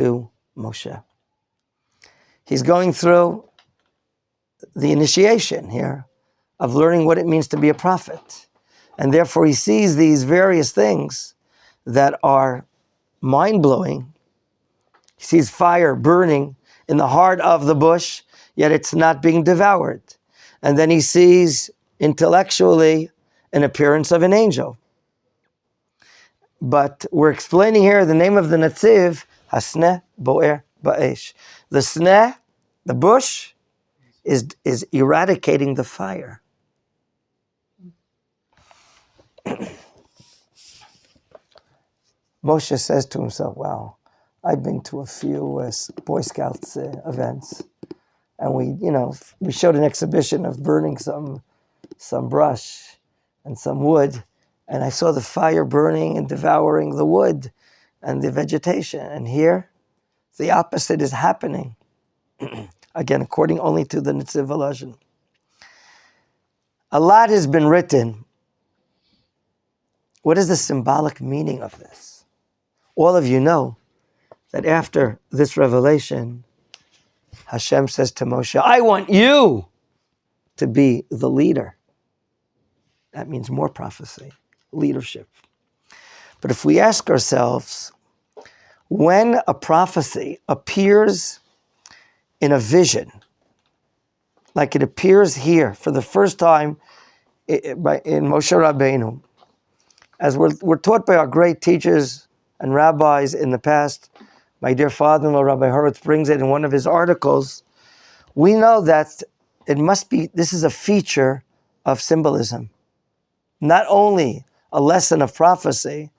to Moshe. He's going through the initiation here of learning what it means to be a prophet. And therefore he sees these various things that are mind-blowing. He sees fire burning in the heart of the bush, yet it's not being devoured. And then he sees intellectually an appearance of an angel. But we're explaining here the name of the Netziv, Hasneh Boer Ba'esh. The sneh, the bush, is eradicating the fire. Moshe says to himself, wow, I've been to a few Boy Scouts events, and we showed an exhibition of burning some brush and some wood, and I saw the fire burning and devouring the wood and the vegetation. And here, the opposite is happening. Again, according only to the Netziv Volozhin. A lot has been written. What is the symbolic meaning of this? All of you know that after this revelation, Hashem says to Moshe, I want you to be the leader. That means more prophecy, leadership. But if we ask ourselves, when a prophecy appears in a vision, like it appears here for the first time in Moshe Rabbeinu, as we're taught by our great teachers and rabbis in the past, my dear father-in-law, Rabbi Horowitz, brings it in one of his articles, we know that this is a feature of symbolism. Not only a lesson of prophecy,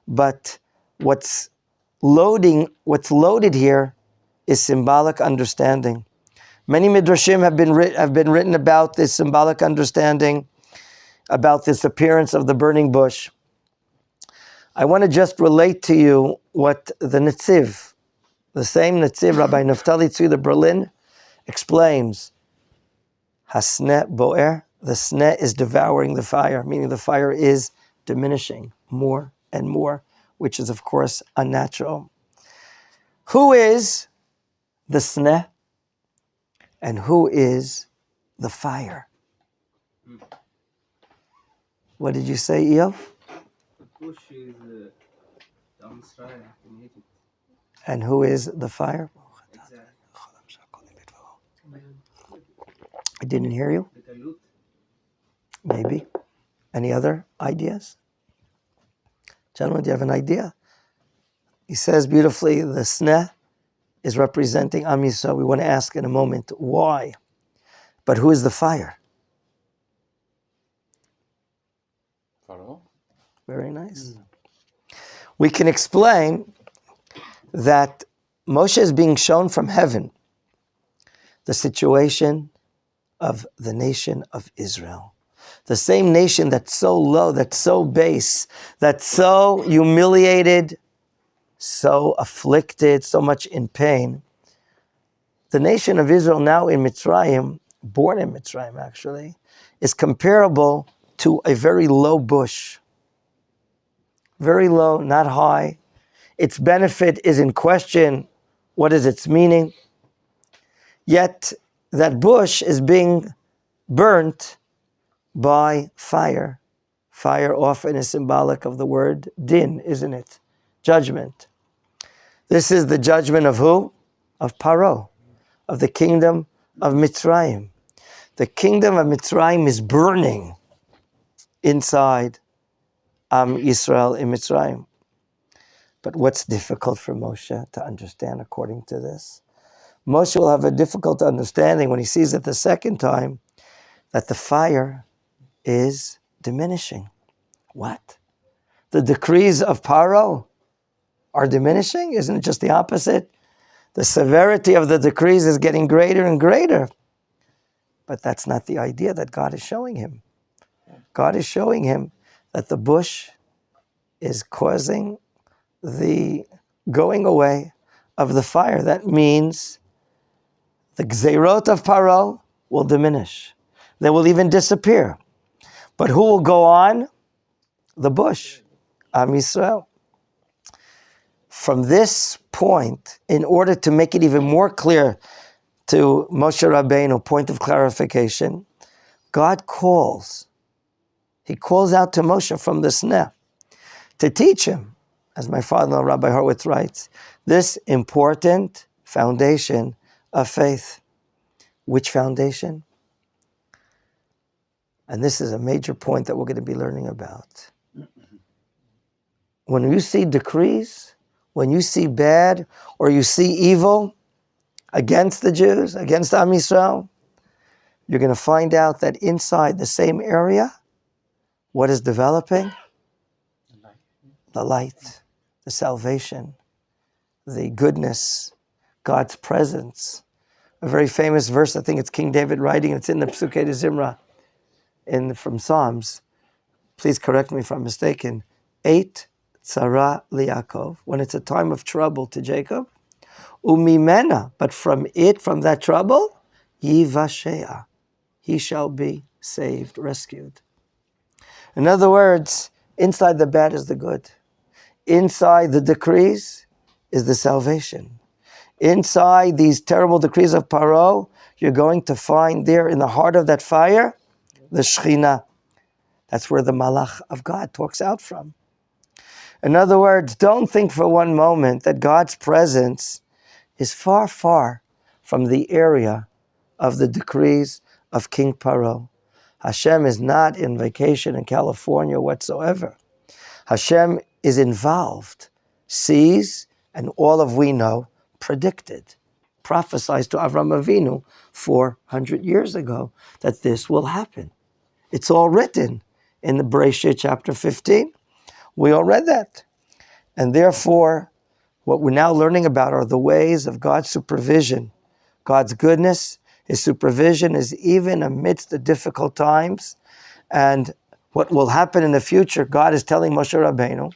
but what's loaded here is symbolic understanding. Many midrashim have been written about this symbolic understanding, about this appearance of the burning bush. I want to just relate to you what the Netziv, the same Netziv, Rabbi Naftali Tzvi the Berlin, explains. Hasneh Boer, the sneh is devouring the fire, meaning the fire is diminishing more and more, which is of course unnatural. Who is the sneh and who is the fire? What did you say, Eof? The bush is Israel in Egypt. And who is the fire? Exactly. I didn't hear you. Maybe. Any other ideas? Gentlemen, do you have an idea? He says beautifully, the sneh is representing Am Yisrael. We want to ask in a moment why. But who is the fire? Pharaoh. Very nice. We can explain that Moshe is being shown from heaven the situation of the nation of Israel. The same nation that's so low, that's so base, that's so humiliated, so afflicted, so much in pain. The nation of Israel now in Mitzrayim, born in Mitzrayim actually, is comparable to a very low bush. Very low, not high. Its benefit is in question. What is its meaning? Yet that bush is being burnt by fire. Fire often is symbolic of the word din, isn't it? Judgment. This is the judgment of who? Of Paro, of the kingdom of Mitzrayim. The kingdom of Mitzrayim is burning inside Israel in Mitzrayim. But what's difficult for Moshe to understand according to this? Moshe will have a difficult understanding when he sees it the second time that the fire is diminishing. What? The decrees of Paro are diminishing? Isn't it just the opposite? The severity of the decrees is getting greater and greater. But that's not the idea that God is showing him. God is showing him that the bush is causing the going away of the fire. That means the gzeirot of Paro will diminish. They will even disappear. But who will go on? The bush, Am Yisrael. from this point, in order to make it even more clear to Moshe Rabbeinu, point of clarification, God calls. He calls out to Moshe from the sneh to teach him, as my father-in-law Rabbi Horowitz writes, this important foundation of faith. Which foundation? And this is a major point that we're going to be learning about. When you see decrees, when you see bad or you see evil against the Jews, against Am Yisrael, you're going to find out that inside the same area, what is developing? The light, the salvation, the goodness, God's presence. A very famous verse, I think it's King David writing, it's in the Psukei de Zimra from Psalms. Please correct me if I'm mistaken. 8 tzara liYakov, when it's a time of trouble to Jacob. Umimena, but from that trouble, yivashea, he shall be saved, rescued. In other words, inside the bad is the good. Inside the decrees is the salvation. Inside these terrible decrees of Paro, you're going to find there in the heart of that fire, the Shekhinah. That's where the Malach of God talks out from. In other words, don't think for one moment that God's presence is far, far from the area of the decrees of King Paro. Hashem is not in vacation in California whatsoever. Hashem is involved, sees, and all of we know, predicted, prophesied to Avram Avinu 400 years ago that this will happen. It's all written in the Bereshit chapter 15. We all read that. And therefore, what we're now learning about are the ways of God's supervision, God's goodness. His supervision is even amidst the difficult times. And what will happen in the future, God is telling Moshe Rabbeinu,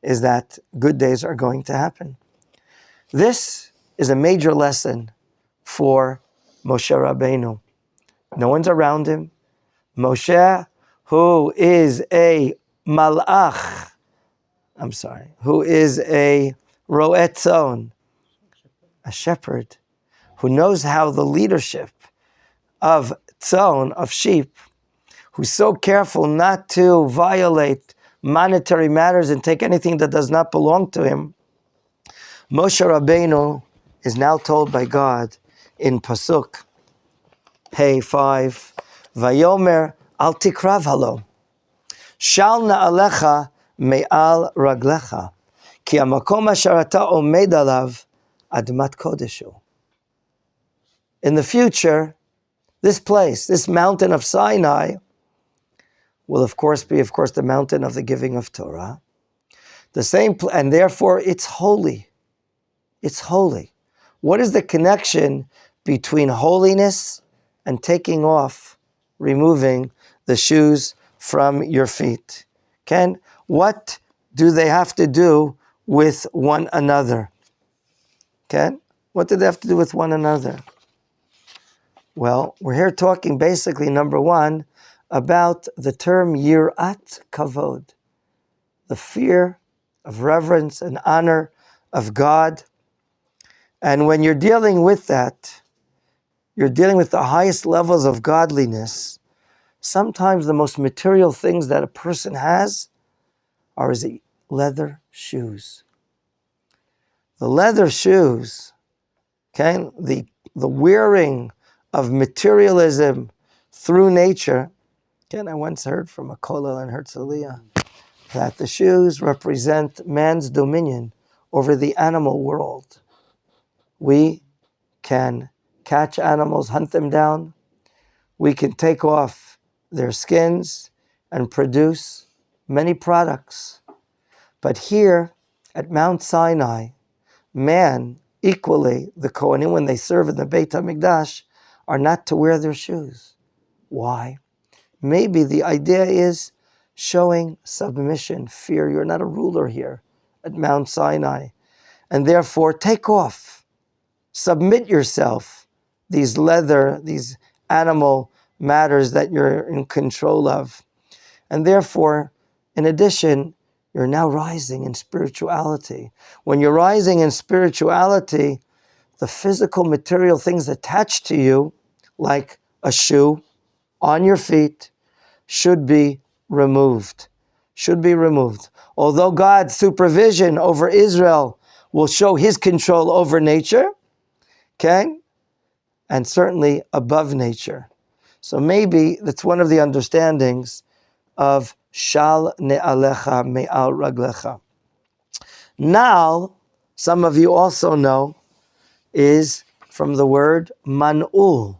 is that good days are going to happen. This is a major lesson for Moshe Rabbeinu. No one's around him. Moshe, who is a malach, who is a ro'et tzon, a shepherd, who knows how the leadership of tzon, of sheep, who's so careful not to violate monetary matters and take anything that does not belong to him. Moshe Rabbeinu is now told by God in Pasuk Hey 5, Vayomer al tikrav halo, shal na'alecha me'al raglecha, ki hamakom asher ata omed alav admat kodeshu. In the future, this place, this mountain of Sinai, will of course be the mountain of the giving of Torah. And therefore it's holy. It's holy. What is the connection between holiness and taking off, removing the shoes from your feet? Ken, what do they have to do with one another? Ken, what do they have to do with one another? Well, we're here talking basically, number one, about the term yirat kavod, the fear of reverence and honor of God. And when you're dealing with that, you're dealing with the highest levels of godliness. Sometimes the most material things that a person has are his leather shoes. The leather shoes, okay, the wearing of materialism through nature. Again, I once heard from a kollel in Herzliya that the shoes represent man's dominion over the animal world. We can catch animals, hunt them down. We can take off their skins and produce many products. But here at Mount Sinai, man, equally, the Kohanim, when they serve in the Beit HaMikdash, are not to wear their shoes. Why? Maybe the idea is showing submission, fear. You're not a ruler here at Mount Sinai. And therefore, take off. Submit yourself. These leather, these animal matters that you're in control of. And therefore, in addition, You're now rising in spirituality. When you're rising in spirituality, the physical material things attached to you, like a shoe on your feet, should be removed. Should be removed. Although God's supervision over Israel will show his control over nature, okay? And certainly above nature. So maybe that's one of the understandings of Shal Ne'alecha Me'al Raglecha. Now, some of you also know, is from the word man'ul.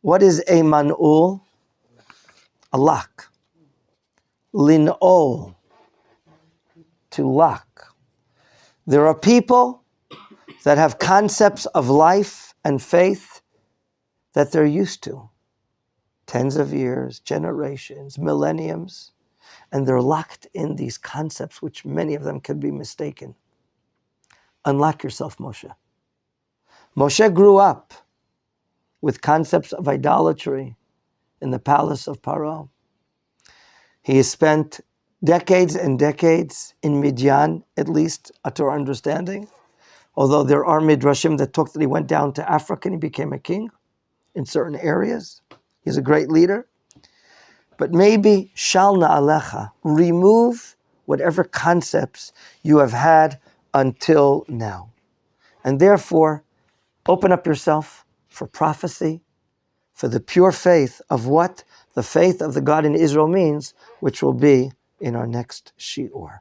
What is a man'ul? A lock. Lin'ol. To lock. There are people that have concepts of life and faith that they're used to. Tens of years, generations, millenniums, and they're locked in these concepts, which many of them could be mistaken. Unlock yourself, Moshe. Moshe grew up with concepts of idolatry in the palace of Paro. He has spent decades and decades in Midian, at least to our understanding, although there are midrashim that talk that he went down to Africa and he became a king in certain areas. He's a great leader. But maybe shal na'alecha, remove whatever concepts you have had until now. And therefore, open up yourself for prophecy, for the pure faith of what the faith of the God in Israel means, which will be in our next shiur.